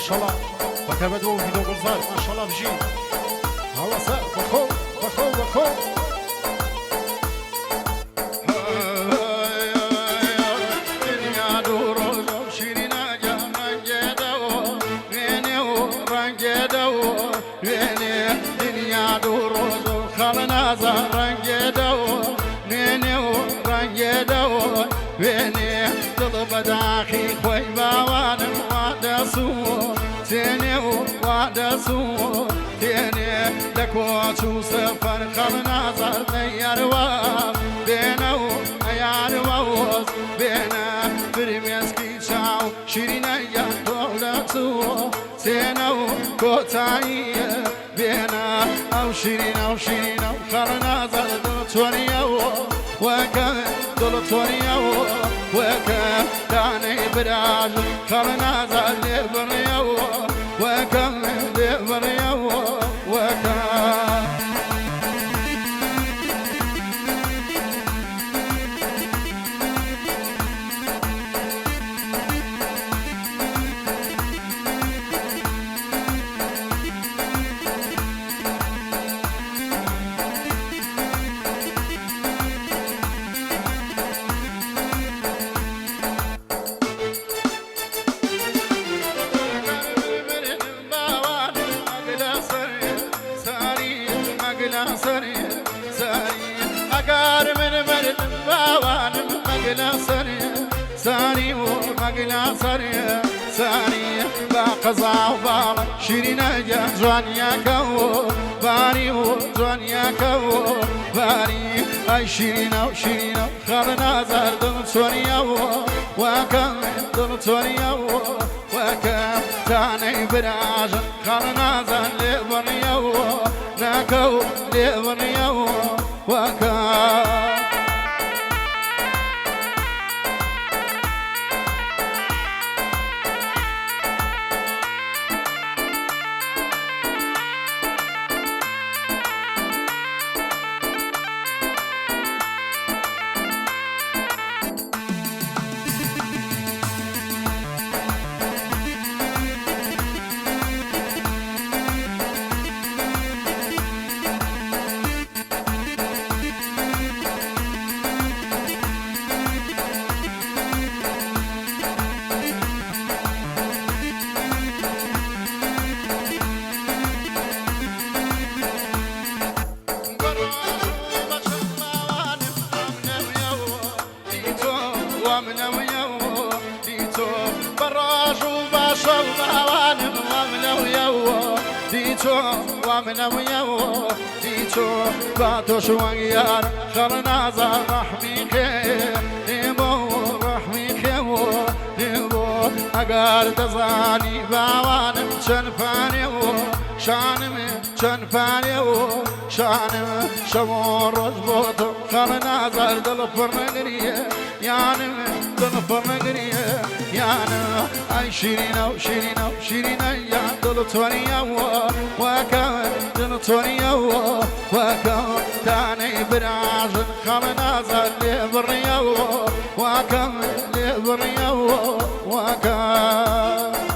شاء الله وتبدو فيديو بزار ما شاء الله بجي هلا سا بخو بخو بخو بداخي خوي باوان وادسو تيني وادسو تيني لكواتو سفر خلنا زر ياروا بينو ياروا بينا برميسكي شاو شيرينا يا دولتو تينو كوتاي بينا او شيرينا خلنا زر توريو وكم دلتوريو وكم داني براج خلنا زال بريو وكم بريو وكم ساري ومقلا ساري باقزا وبالا شيرينا يا جوانيا كو باري وجوانيا كو باري اي شيرينا خلنا زردن سوريا وكم دل سوريا وكم تاني براج خلنا زل بريا ناكو لبريا وكم ديتو باتو شوانيار خلنا زار رحمي خير نيمو رحمي خير نيمو اگر تزاني باوانم شنفاني شانم شنفاني شانم شمور رجبوتو خلنا زار دل فرنگريه يانم دل فرنگريه يانم اي شيرينا يا دل توريا وكم دل توريا وكم تاني براج خلنا زل بريا وكم لبريا وكم